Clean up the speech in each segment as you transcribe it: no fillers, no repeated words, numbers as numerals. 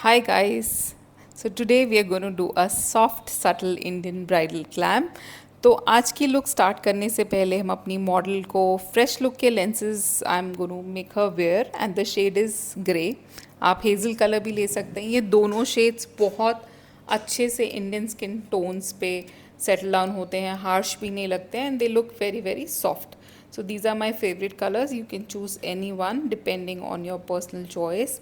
Hi guys. So today we are going to do a soft subtle Indian bridal glam. तो आज की look start करने से पहले हम अपनी मॉडल को फ्रेश लुक के lenses I am going to make her wear and the shade is grey. आप हेज़ल कलर भी ले सकते हैं. ये दोनों शेड्स बहुत अच्छे से इंडियन स्किन टोन्स पे सेटल डाउन होते हैं, हार्श भी नहीं लगते हैं and they look very very soft. So these are my favorite colors. You can choose any one depending on your personal choice.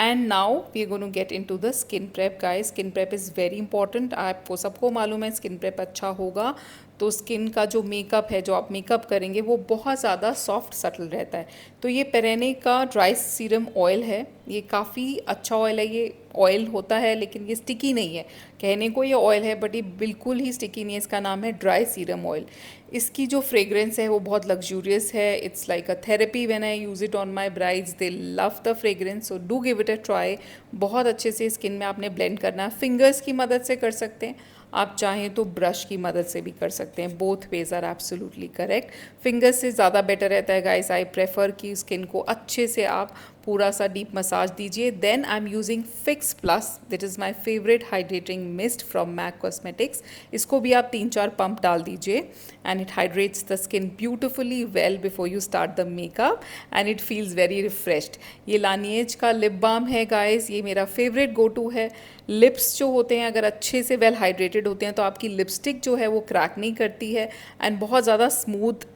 And now we are going to get into the skin prep guys. Skin prep is very important. आपको सबको मालूम है skin prep अच्छा होगा तो skin का जो makeup है, जो आप मेकअप करेंगे वो बहुत ज़्यादा सॉफ्ट सटल रहता है. तो ये पेरेने का ड्राई सीरम ऑयल है. ये काफ़ी अच्छा ऑयल है. ये ऑयल होता है लेकिन ये स्टिकी नहीं है. कहने को ये ऑयल है बट ये बिल्कुल ही स्टिकी नहीं है. इसका नाम है ड्राई सीरम ऑयल. इसकी जो फ्रेग्रेंस है वो बहुत लग्जूरियस है. It's like a therapy. When I use it on my brides they love the fragrance. So do give it a try. बहुत अच्छे से स्किन में आपने ब्लेंड करना है. फिंगर्स की मदद से कर सकते हैं, आप चाहें तो ब्रश की मदद से भी कर सकते हैं. Both ways are absolutely correct. Fingers से ज़्यादा बेटर रहता है गाइस. आई प्रेफर कि स्किन को अच्छे से आप पूरा सा डीप मसाज दीजिए. Then I am using Fix Plus. This is my favourite hydrating mist from MAC cosmetics. इसको भी आप 3-4 पंप डाल दीजिए and it hydrates the skin beautifully well before you start the makeup and it feels very refreshed. ये लानिएज का lip balm है guys. ये मेरा फेवरेट गो टू है. लिप्स जो होते हैं अगर अच्छे से वेल हाइड्रेटेड होते हैं तो आपकी लिपस्टिक जो है वो क्रैक नहीं करती है एंड बहुत ज़्यादा स्मूथ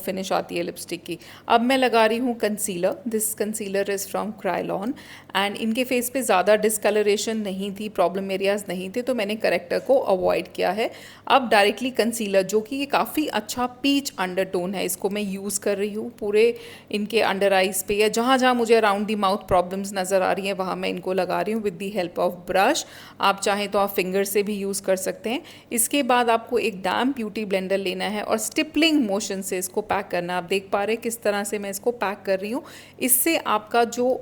फिनिश आती है लिपस्टिक की. अब मैं लगा रही हूँ concealer. This concealer is from Krylon and इनके फेस पे ज़्यादा डिस्कलरेशन नहीं थी, प्रॉब्लम एरियाज नहीं थे, तो मैंने करेक्टर को अवॉइड किया है. अब डायरेक्टली कंसीलर जो कि ये काफ़ी अच्छा पीच अंडरटोन है, इसको मैं यूज़ कर रही हूँ पूरे इनके अंडर आइज़ पे या जहाँ जहाँ मुझे अराउंड दी माउथ प्रॉब्लम्स नज़र आ रही हैं वहाँ मैं इनको लगा रही हूँ with the help of brush. आप चाहें तो आप फिंगर से भी यूज़ कर सकते हैं. इसके बाद आपको एक डैम ब्यूटी ब्लेंडर लेना है और स्टिपलिंग मोशन से इसको पैक करना है. आप देख पा रहे हैं किस तरह से मैं इसको पैक कर रही हूँ. इससे आपका जो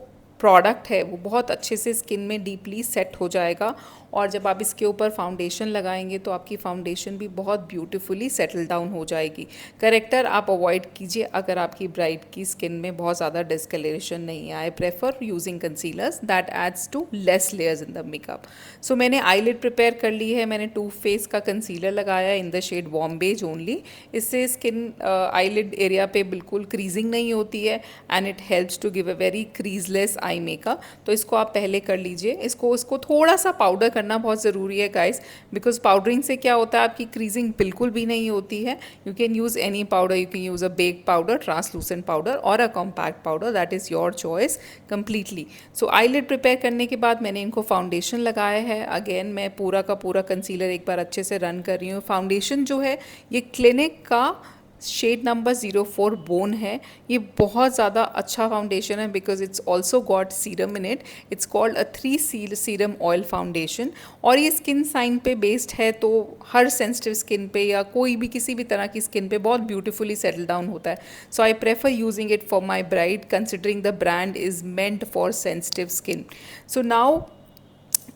प्रोडक्ट है वो बहुत अच्छे से स्किन में डीपली सेट हो जाएगा और जब आप इसके ऊपर फाउंडेशन लगाएंगे तो आपकी फाउंडेशन भी बहुत ब्यूटीफुली सेटल डाउन हो जाएगी. करेक्टर आप अवॉइड कीजिए अगर आपकी ब्राइड की स्किन में बहुत ज़्यादा डिस्कलरेशन नहीं है. I prefer using concealers that aids to less layers in the makeup. So मैंने आईलिड प्रिपेयर कर ली है. मैंने टू फेस का कंसीलर लगाया in the shade warm beige only. इससे स्किन आईलिड एरिया पे बिल्कुल क्रीजिंग नहीं होती है and it helps to give a very creaseless eye makeup. तो इसको आप पहले कर लीजिए. इसको थोड़ा सा पाउडर करना बहुत ज़रूरी है गाइस, बिकॉज पाउडरिंग से क्या होता है आपकी क्रीजिंग बिल्कुल भी नहीं होती है. You can use any powder. You can use a bake powder, translucent powder और a compact powder. That is your choice completely. So eyelid prepare करने के बाद मैंने इनको फाउंडेशन लगाया है. अगेन मैं पूरा का पूरा कंसीलर एक बार अच्छे से रन कर रही हूँ. फाउंडेशन जो है ये क्लिनिक का शेड नंबर 04 बोन है. ये बहुत ज़्यादा अच्छा फाउंडेशन है because it's also got serum in it. It's called a 3 serum oil foundation और ये स्किन साइन पे बेस्ड है तो हर सेंसिटिव स्किन पे या कोई भी किसी भी तरह की स्किन पे बहुत ब्यूटीफुली सेटल डाउन होता है. So I prefer using it for my bride considering the brand is meant for sensitive skin. So now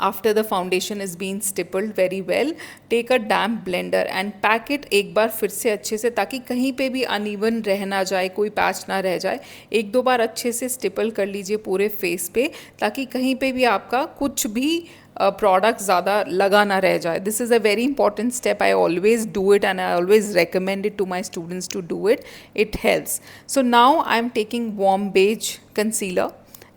after the foundation is being stippled very well, take a damp blender and pack it एक बार फिर से अच्छे से ताकि कहीं पे भी uneven रह ना जाए, कोई पैच ना रह जाए. एक दो बार अच्छे से स्टिपल कर लीजिए पूरे फेस पे ताकि कहीं पे भी आपका कुछ भी प्रोडक्ट ज़्यादा लगा ना रह जाए. This is a very important step. I always do it and I always recommend it to my students to do it. It helps. So now I am taking warm beige concealer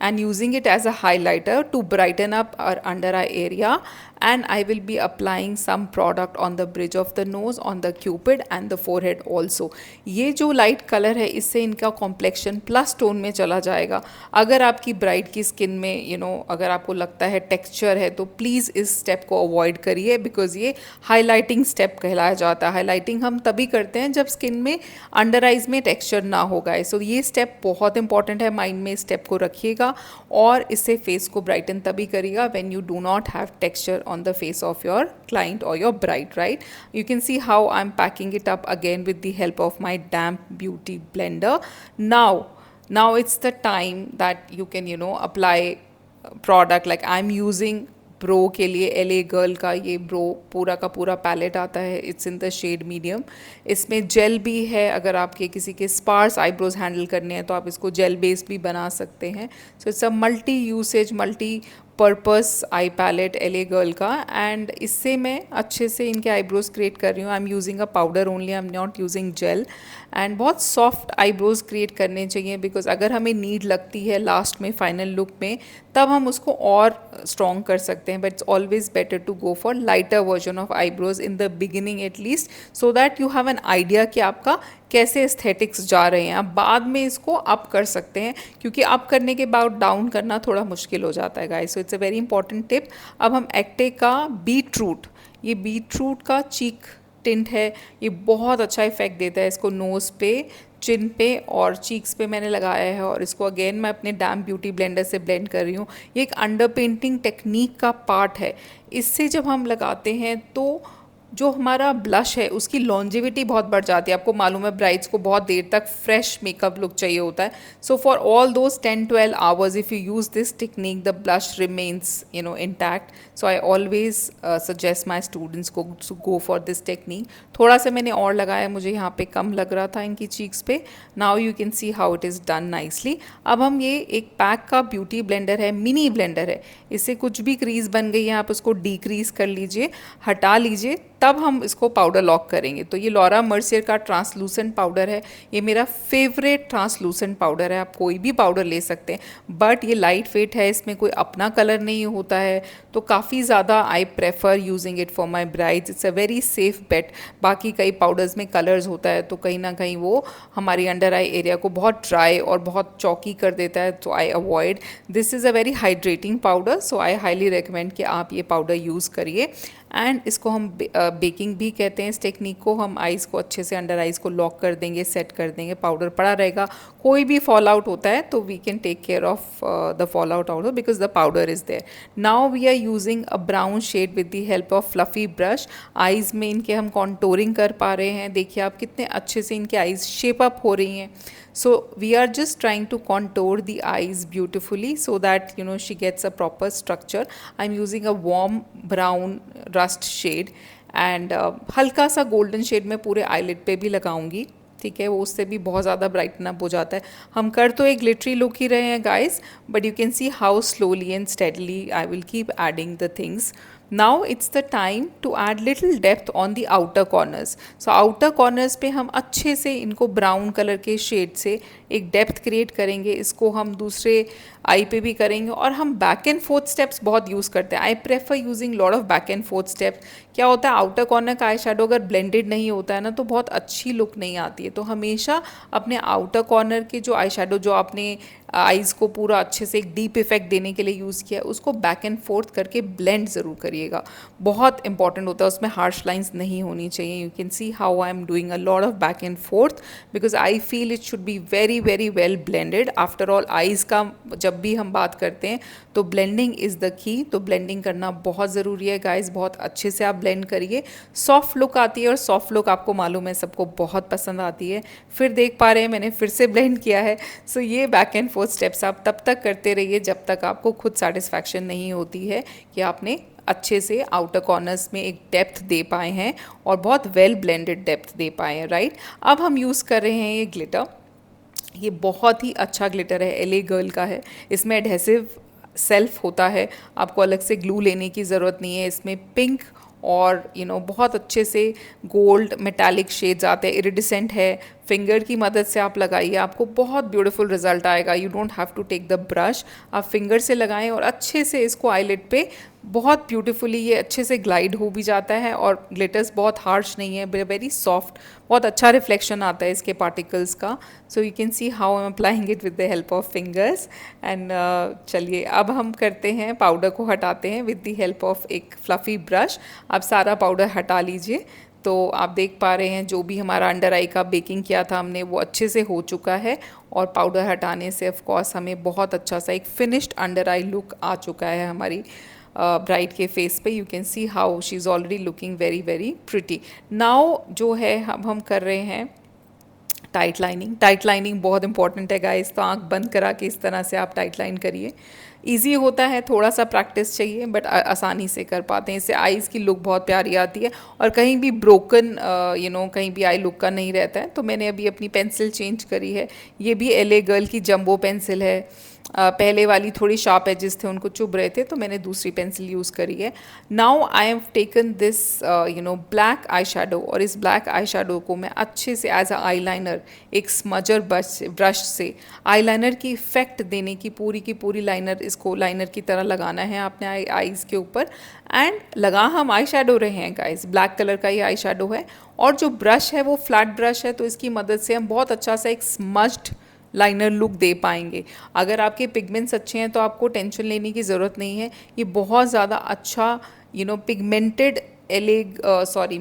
and using it as a highlighter to brighten up our under eye area, and I will be applying some product on the bridge of the nose, on the cupid and the forehead also. ये जो light colour है इससे इनका complexion plus tone में चला जाएगा. अगर आपकी ब्राइड की स्किन में अगर आपको लगता है टेक्सचर है तो प्लीज़ इस स्टेप को अवॉइड करिए बिकॉज ये हाईलाइटिंग स्टेप कहलाया जाता है. हाईलाइटिंग हम तभी करते हैं जब स्किन में अंडर आइज में टेक्सचर ना होगा. सो ये स्टेप बहुत इंपॉर्टेंट है. माइंड में इस स्टेप को रखिएगा और इससे फेस को ब्राइटन तभी करेगा when you do not have texture on the face of your client or your bride, right? You can see how I'm packing it up again with the help of my damp beauty blender. Now it's the time that you can apply product. Like I'm using bro के लिए LA girl का ये bro पूरा का पूरा palette आता है. It's in the shade medium. इसमें जेल भी है. अगर आपके किसी के स्पार्स आईब्रोज हैंडल करने हैं तो आप इसको जेल बेस्ड भी बना सकते हैं. So it's a multi usage multi purpose eye palette Elle girl का, एंड इससे मैं अच्छे से इनके आईब्रोज क्रिएट कर रही हूँ. I am using a powder only, I am not using gel. And बहुत सॉफ्ट आईब्रोज क्रिएट करने चाहिए, बिकॉज अगर हमें नीड लगती है लास्ट में फाइनल लुक में तब हम उसको और स्ट्रॉन्ग कर सकते हैं. But it's always better to go for lighter version of eyebrows in the beginning at least, so that you have an idea कि आपका कैसे एस्थेटिक्स जा रहे हैं. आप बाद में इसको अप कर सकते हैं, क्योंकि अप करने के बाद डाउन करना थोड़ा मुश्किल हो जाता है guys. So it's a very important tip. अब हम एक्टे का बीट रूट, ये बीट रूट का चीक टिंट है, ये बहुत अच्छा इफेक्ट देता है. इसको नोज़ पे, चिन पे और चीक्स पे मैंने लगाया है, और इसको अगेन मैं अपने डैम ब्यूटी ब्लेंडर से ब्लेंड कर रही हूँ. ये एक अंडर पेंटिंग टेक्निक का पार्ट है. इससे जब हम लगाते हैं तो जो हमारा ब्लश है उसकी लॉन्जिविटी बहुत बढ़ जाती है. आपको मालूम है ब्राइड्स को बहुत देर तक फ्रेश मेकअप लुक चाहिए होता है. So for all those 10-12 hours if you use this technique the blush remains intact. So I always suggest my students को to go for this technique. थोड़ा सा मैंने और लगाया, मुझे यहाँ पे कम लग रहा था इनकी चीक्स पे. Now you can see how it is done nicely. अब हम ये एक पैक का ब्यूटी ब्लेंडर है, मिनी ब्लेंडर है, इससे कुछ भी क्रीज बन गई है आप उसको डीक्रीज कर लीजिए, हटा लीजिए, तब हम इसको पाउडर लॉक करेंगे. तो ये लॉरा मर्सियर का ट्रांसलूसेंट पाउडर है. ये मेरा फेवरेट ट्रांसलूसेंट पाउडर है. आप कोई भी पाउडर ले सकते हैं, बट ये लाइट वेट है, इसमें कोई अपना कलर नहीं होता है, तो काफ़ी ज़्यादा आई prefer using it for my brides. It's a very safe बेट. बाकी कई पाउडर्स में कलर्स होता है, तो कहीं ना कहीं वो हमारी अंडर आई एरिया को बहुत ड्राई और बहुत चौकी कर देता है, तो I avoid. This is a very hydrating powder, so I highly recommend कि आप ये पाउडर यूज़ करिए. एंड इसको हम बेकिंग भी कहते हैं. इस टेक्निक को हम आइज़ को अच्छे से, अंडर आइज़ को लॉक कर देंगे, सेट कर देंगे, पाउडर पड़ा रहेगा. कोई भी फॉल आउट होता है तो we can take care of the fall out out because the powder is there. Now we are using a brown shade with the help of fluffy brush. Eyes में इनके हम कॉन्टोरिंग कर पा रहे हैं. देखिए आप कितने अच्छे से इनके आइज़ शेप अप हो रही हैं. So we are just trying to contour the eyes beautifully so that she gets a proper structure. I'm using a warm brown rust shade and हल्का सा golden shade मैं पूरे eyelid पे भी लगाऊंगी. ठीक है, वो उससे भी बहुत ज़्यादा ब्राइटन अप हो जाता है. हम कर तो एक ग्लिटरी लुक ही रहे हैं guys, but you can see how slowly and steadily I will keep adding the things. Now it's the time to add little depth on the outer corners. So outer corners पे हम अच्छे से इनको brown colour के shade से एक depth create करेंगे. इसको हम दूसरे आई पे भी करेंगे, और हम बैक एंड फोर्थ स्टेप्स बहुत यूज़ करते हैं. आई prefer using lot of back and forth steps. क्या होता है, आउटर कॉर्नर का आई शेडो अगर ब्लेंडेड नहीं होता है ना तो बहुत अच्छी लुक नहीं आती है. तो हमेशा अपने आउटर कॉर्नर के जो आई शेडो जो आपने आइज़ को पूरा अच्छे से एक डीप इफेक्ट देने के लिए यूज़ किया, उसको बैक एंड फोर्थ करके ब्लेंड ज़रूर करिएगा. बहुत इंपॉर्टेंट होता है, उसमें हार्श लाइंस नहीं होनी चाहिए. You can see how I am doing a lot of back and fourth because I feel it should be very very well blended. After all eyes का जब भी हम बात करते हैं तो ब्लेंडिंग इज़ द की. तो ब्लेंडिंग करना बहुत ज़रूरी है गाइस. बहुत अच्छे से आप ब्लेंड करिए. सॉफ्ट लुक आती है, और सॉफ्ट लुक आपको मालूम है सबको बहुत पसंद आती है. फिर देख पा रहे हैं मैंने फिर से ब्लेंड किया है. सो ये बैक एंड फोर्थ स्टेप्स आप तब तक करते रहिए जब तक आपको खुद सेटिस्फैक्शन नहीं होती है कि आपने अच्छे से आउटर कॉर्नर्स में एक डेप्थ दे पाए हैं और बहुत वेल ब्लेंडेड डेप्थ दे पाए हैं. राइट, अब हम यूज़ कर रहे हैं ये ग्लिटर. ये बहुत ही अच्छा ग्लिटर है, एले गर्ल का है. इसमें एडहेसिव सेल्फ होता है, आपको अलग से ग्लू लेने की ज़रूरत नहीं है. इसमें पिंक और बहुत अच्छे से गोल्ड मेटालिक शेड्स आते हैं, इरिडिसेंट है. फिंगर की मदद से आप लगाइए, आपको बहुत ब्यूटीफुल रिजल्ट आएगा. You don't have to take the brush, आप फिंगर से लगाएं और अच्छे से इसको आईलिड पे बहुत ब्यूटीफुली ये अच्छे से ग्लाइड हो भी जाता है. और ग्लिटर्स बहुत हार्श नहीं है, वेरी सॉफ्ट, बहुत अच्छा रिफ्लेक्शन आता है इसके पार्टिकल्स का. सो you can see how I am applying it with the help of fingers. And चलिए अब हम करते हैं, पाउडर को हटाते हैं विद द हेल्प ऑफ एक फ्लफ़ी ब्रश. आप सारा पाउडर हटा लीजिए. तो आप देख पा रहे हैं जो भी हमारा अंडर आई का बेकिंग किया था हमने वो अच्छे से हो चुका है. और पाउडर हटाने से ऑफ कोर्स हमें बहुत अच्छा सा एक फिनिश्ड अंडर आई लुक आ चुका है हमारी ब्राइड के फेस पे. You can see how she is already looking very very pretty. Now जो है हम कर रहे हैं टाइट लाइनिंग. टाइट लाइनिंग बहुत इंपॉर्टेंट है गाइस. तो आंख बंद करा के इस तरह से आप टाइट लाइन करिए. ईजी होता है, थोड़ा सा प्रैक्टिस चाहिए, बट आसानी से कर पाते हैं. इससे आईज़ की लुक बहुत प्यारी आती है और कहीं भी ब्रोकन कहीं भी आई लुक का नहीं रहता है. तो मैंने अभी अपनी पेंसिल चेंज करी है. ये भी एले गर्ल की जंबो पेंसिल है. पहले वाली थोड़ी शार्प एजेस थे उनको चुभ रहे थे, तो मैंने दूसरी पेंसिल यूज़ करी है। Now I have taken this black eye shadow, और इस ब्लैक आई शेडो को मैं अच्छे से एज अ आई लाइनर एक स्मजर ब्रश से आईलाइनर की इफेक्ट देने की पूरी लाइनर, इसको लाइनर की तरह लगाना है आपने आईज के ऊपर। एंड लगा हम आई शेडो रहे हैं गाइस, ब्लैक कलर का ही आई शेडो है, और जो ब्रश है वो फ्लैट ब्रश है, तो इसकी मदद से हम बहुत अच्छा सा एक स्मज्ड लाइनर लुक दे पाएंगे। अगर आपके पिगमेंट्स अच्छे हैं तो आपको टेंशन लेने की ज़रूरत नहीं है। ये बहुत ज़्यादा अच्छा पिगमेंटेड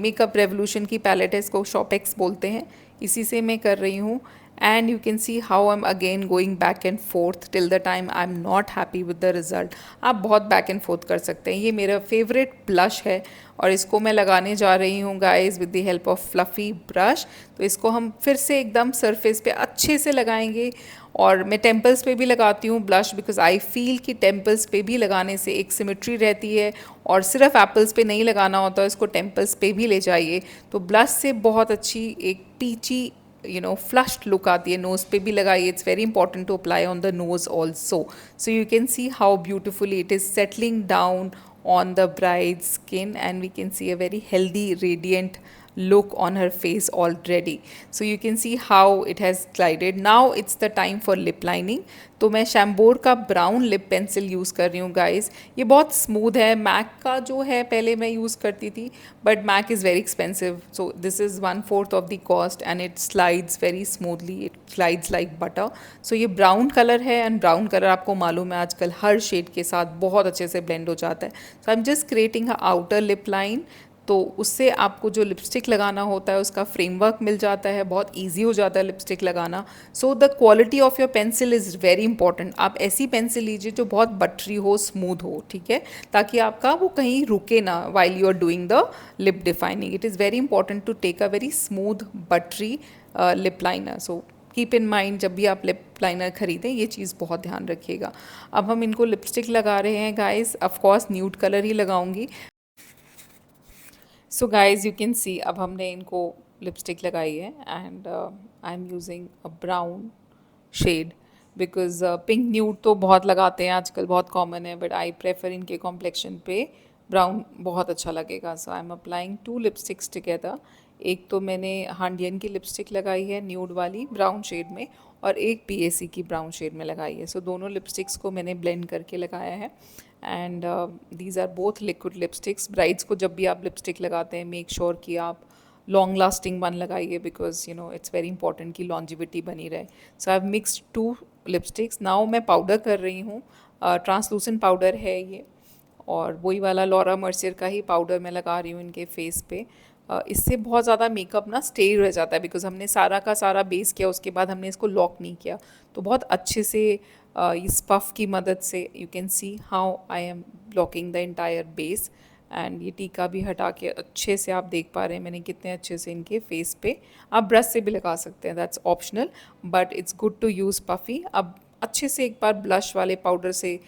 मेकअप रेवोल्यूशन की पैलेट है, इसको शॉपेक्स बोलते हैं, इसी से मैं कर रही हूँ। And you can see how I am again going back and fourth till the time I am not happy with the result. आप बहुत बैक एंड फोर्थ कर सकते हैं। ये मेरा फेवरेट ब्लश है और इसको मैं लगाने जा रही हूँ guys with the help of fluffy brush. तो इसको हम फिर से एकदम सरफेस पे अच्छे से लगाएंगे, और मैं टेम्पल्स पे भी लगाती हूँ ब्लश, बिकॉज आई फील कि टेम्पल्स पे भी लगाने से एक सिमेट्री रहती है, और सिर्फ एप्पल्स पे नहीं लगाना होता, इसको टेम्पल्स पे भी ले जाइए। तो ब्लश से बहुत अच्छी एक पीची फ्लश्ड लुक आती है। नोज़ पे भी लगाइए, it's very important to apply on the nose also. So you can see how beautifully it is settling down on the bride's skin, and we can see a very healthy radiant look on her face already. So you can see how it has glided. Now it's the time for lip lining. तो मैं शैम्बोर का brown lip pencil use कर रही हूँ guys. ये बहुत smooth है, Mac का जो है पहले मैं यूज़ करती थी, but MAC is very expensive, so this is 1/4 of the cost, and it slides very smoothly, it slides like butter. So ये ब्राउन कलर है, एंड ब्राउन कलर आपको मालूम है आजकल हर शेड के साथ बहुत अच्छे से ब्लेंड हो जाता है। So I am just creating a outer lip line. तो उससे आपको जो लिपस्टिक लगाना होता है उसका फ्रेमवर्क मिल जाता है, बहुत इजी हो जाता है लिपस्टिक लगाना। So the quality of your pencil is very important. आप ऐसी पेंसिल लीजिए जो बहुत बटरी हो, स्मूथ हो, ठीक है, ताकि आपका वो कहीं रुके ना while you are doing the lip defining. It is very important to take a very smooth buttery lip liner. So keep in mind, जब भी आप लिप लाइनर खरीदें ये चीज़ बहुत ध्यान रखिएगा। अब हम इनको लिपस्टिक लगा रहे हैं गाइस, ऑफकोर्स न्यूड कलर ही लगाऊंगी। So guys you can see अब हमने इनको लिपस्टिक लगाई है, and I am using a brown shade, because pink nude तो बहुत लगाते हैं आजकल, बहुत कॉमन है, बट आई प्रेफर इनके कॉम्प्लेक्शन पे ब्राउन बहुत अच्छा लगेगा। So I am applying 2 lipsticks together. एक तो मैंने हांडियन की लिपस्टिक लगाई है न्यूड वाली ब्राउन शेड में, और एक पीएसी की ब्राउन शेड में लगाई है। सो दोनों लिपस्टिक्स को मैंने ब्लेंड करके लगाया है, and these are both liquid lipsticks. Brides को जब भी आप लिपस्टिक लगाते हैं मेक श्योर कि आप लॉन्ग लास्टिंग वन लगाइए, बिकॉज इट्स वेरी इंपॉर्टेंट कि लॉन्जिविटी बनी रहे। So I have mixed 2 lipsticks. Now मैं पाउडर कर रही हूँ, ट्रांसलूसेंट पाउडर है ये, और वही वाला लॉरा मर्सियर का ही पाउडर मैं लगा रही हूँ इनके फेस पे। इससे बहुत ज़्यादा मेकअप ना स्टे रह जाता है, बिकॉज हमने सारा का सारा बेस किया, उसके बाद हमने इसको लॉक नहीं किया, तो बहुत अच्छे से इस पफ की मदद से you can see how I am blocking the entire base. And ये टीका भी हटा के अच्छे से आप देख पा रहे हैं मैंने कितने अच्छे से इनके फेस पे, आप ब्रश से भी लगा सकते हैं, that's optional, but it's good to use puffy. अब अच्छे से एक बार ब्लश वाले पाउडर से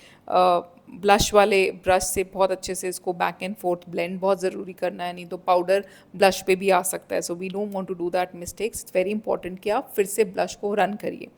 ब्लश वाले ब्रश से बहुत अच्छे से इसको बैक एंड फोर्थ ब्लेंड बहुत ज़रूरी करना है, नहीं तो पाउडर ब्लश पे भी आ सकता है। So we don't want to do that mistakes. It's very important कि आप फिर से ब्लश को रन करिए।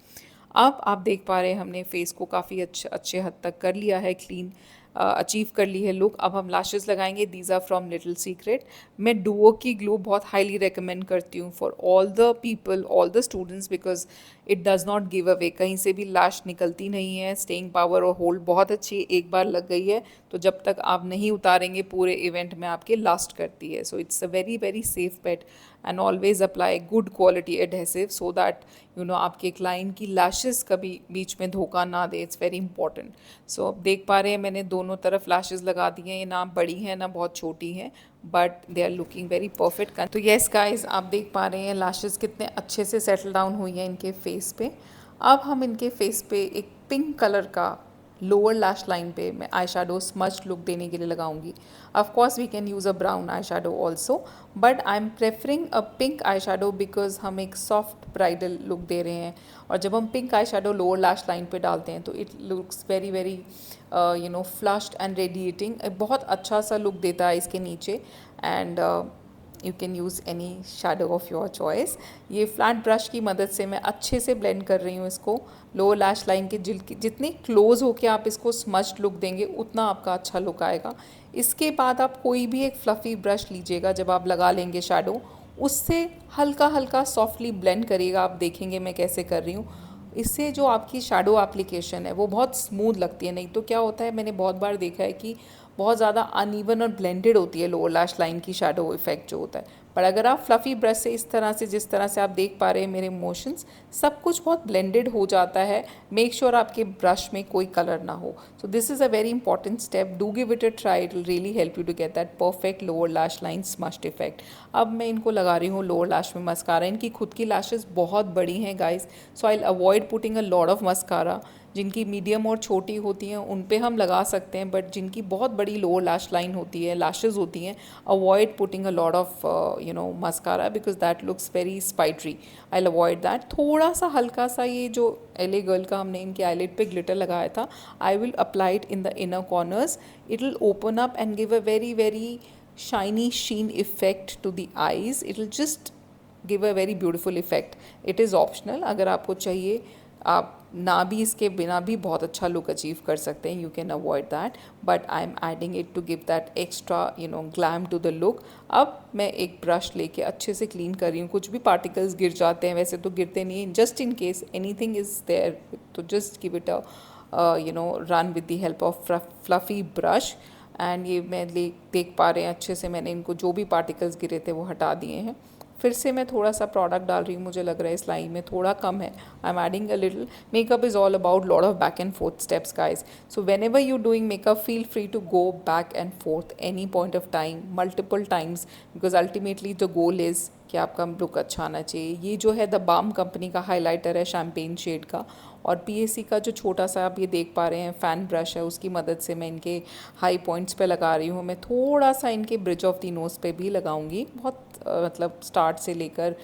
अब आप देख पा रहे हैं हमने फेस को काफ़ी अच्छे हद तक कर लिया है, क्लीन अचीव कर ली है लुक। अब हम लैशेस लगाएंगे, these are from Little Secret. मैं डुओ की ग्लू बहुत हाईली रिकमेंड करती हूँ for all the people, all the students, because it does not give away, कहीं से भी लैश निकलती नहीं है, स्टेइंग पावर और होल्ड बहुत अच्छी, एक बार लग गई है तो जब तक आप नहीं उतारेंगे पूरे इवेंट में आपके लास्ट करती है। So it's a very very safe bet, and always apply good quality adhesive so that आपके क्लाइंट की लैशेस कभी बीच में धोखा ना दे। It's very important. सो अब देख पा रहे हैं मैंने दोनों तरफ लैशेस लगा दी हैं, ये ना बड़ी हैं ना बहुत छोटी हैं, but they are looking very perfect. तो येस गाइज आप देख पा रहे हैं लैशेस कितने अच्छे से सेटल डाउन हुई हैं इनके फेस पे। अब हम इनके फेस पे एक पिंक कलर का लोअर लैश लाइन पे मैं आई शेडो स्मच लुक देने के लिए लगाऊंगी। Of course we can use a brown eye shadow also, but I am preferring a pink eye shadow because हम एक सॉफ्ट ब्राइडल लुक दे रहे हैं, और जब हम pink eye shadow lower lash line पे डालते हैं तो it looks very very flushed and radiating, बहुत अच्छा सा लुक देता है इसके नीचे। And you can use any shadow of your choice. ये फ्लैट ब्रश की मदद से मैं अच्छे से ब्लेंड कर रही हूँ इसको। लोअर लैश लाइन के जितनी क्लोज होके आप इसको स्मच्ड लुक देंगे उतना आपका अच्छा लुक आएगा। इसके बाद आप कोई भी एक फ्लफ़ी ब्रश लीजिएगा, जब आप लगा लेंगे शेडो उससे हल्का हल्का सॉफ्टली ब्लेंड करिएगा। आप देखेंगे मैं कैसे कर रही हूँ। इससे जो आपकी शैडो एप्लीकेशन है वो बहुत स्मूथ लगती है। नहीं तो क्या होता है, मैंने बहुत बार देखा है कि बहुत ज़्यादा अनइवन और ब्लेंडेड होती है लोअर लैश लाइन की शैडो इफेक्ट जो होता है। पर अगर आप फ्लफ़ी ब्रश से इस तरह से, जिस तरह से आप देख पा रहे हैं मेरे मोशंस, सब कुछ बहुत ब्लेंडेड हो जाता है। मेक श्योर आपके ब्रश में कोई कलर ना हो। So this is a very important step. Do give it a try, it will really help you to get that perfect lower lash line smushed effect. अब मैं इनको लगा रही हूँ लोअर लैश में मस्कारा। इनकी खुद की लैशेस बहुत बड़ी हैं guys, so I avoid putting a lot of mascara. जिनकी मीडियम और छोटी होती हैं उन पे हम लगा सकते हैं, बट जिनकी बहुत बड़ी लोअर लैश लाइन होती है, लैशेस होती हैं, avoid putting a lot of mascara because that looks very spidery. I avoid that. थोड़ा सा हल्का सा ये जो एले गर्ल का हमने इनके आईलिड पे ग्लिटर लगाया था, I will apply it in the inner corners. It will open up and give a very very shiny sheen effect to the eyes. It will just give a very beautiful effect. It is optional. अगर आपको चाहिए आप ना भी इसके बिना भी बहुत अच्छा लुक अचीव कर सकते हैं। You can avoid that, but I am adding it to give that extra glam to the look. अब मैं एक ब्रश लेके अच्छे से क्लीन कर रही हूँ। कुछ भी पार्टिकल्स गिर जाते हैं, वैसे तो गिरते नहीं हैं, just in case anything is there, तो just give it a run with the help of fluffy brush. And ये मैं देख पा रहे हैं अच्छे से, मैंने इनको जो भी पार्टिकल्स गिरे थे वो हटा दिए हैं। फिर से मैं थोड़ा सा प्रोडक्ट डाल रही हूँ, मुझे लग रहा है इस लाइन में थोड़ा कम है। I am adding a little. Makeup is all about lot of back and forth steps guys. So whenever you doing makeup, feel free to go back and forth any point of time, multiple times, because ultimately the goal is कि आपका look अच्छा आना चाहिए। ये जो है the Balm company का highlighter है शैम्पेन शेड का, और पीएसी का जो छोटा सा आप ये देख पा रहे हैं फैन ब्रश है, उसकी मदद से मैं इनके हाई पॉइंट्स पे लगा रही हूँ। मैं थोड़ा सा इनके ब्रिज ऑफ द नोज़ पे भी लगाऊंगी, बहुत मतलब स्टार्ट से लेकर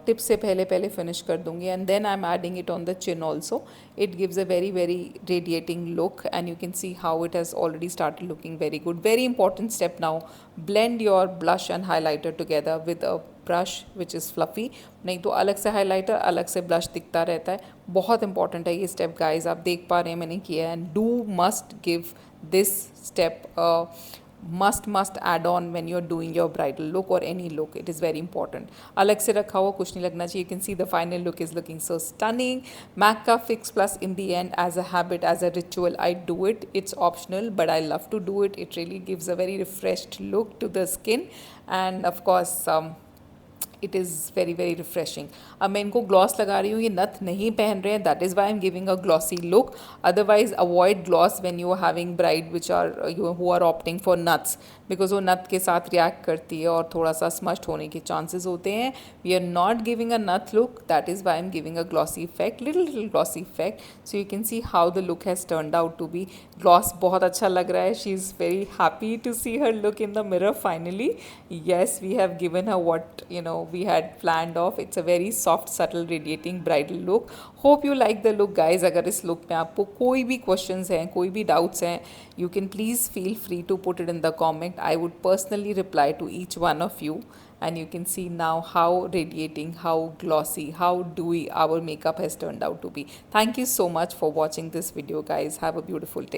टिप से पहले पहले फिनिश कर दूंगी। And then I am adding it on the chin also. It gives a very very radiating look and you can see how it has already started looking very good. Very important step now, blend your blush and highlighter together with a brush which is fluffy. नहीं तो अलग से highlighter अलग से blush दिखता रहता है। बहुत इंपॉर्टेंट है ये स्टेप गाइज, आप देख पा रहे हैं मैंने किया है। And do must give this step must add on when you're doing your bridal look or any look. It is very important. अलग से रखा हुआ कुछ नहीं लगना चाहिए. You can see the final look is looking so stunning. MAC का Fix Plus in the end, as a habit, as a ritual, I do it. It's optional but I love to do it. It really gives a very refreshed look to the skin, and of course it is very very refreshing. अब मैं इनको gloss लगा रही हूँ, ये नथ नहीं पहन रहे हैं, that is why I am giving a glossy look. Otherwise avoid gloss when you are having bride which are you who are opting for naths, because वो नथ के साथ रिएक्ट करती है और थोड़ा सा स्मस्ट होने के चांसेस होते हैं। We are not giving a nath look, that is why I am giving a glossy effect, little glossy effect. So you can see how the look has turned out to be. Gloss बहुत अच्छा लग रहा है। She is very happy to see her look in the mirror finally. Yes, we have given her what we had planned off. It's a very soft, subtle, radiating bridal look. Hope you like the look guys. अगर इस look में आपको कोई भी questions हैं, कोई भी doubts हैं, you can please feel free to put it in the comment. I would personally reply to each one of you, and you can see now how radiating, how glossy, how dewy our makeup has turned out to be. Thank you so much for watching this video guys. Have a beautiful day.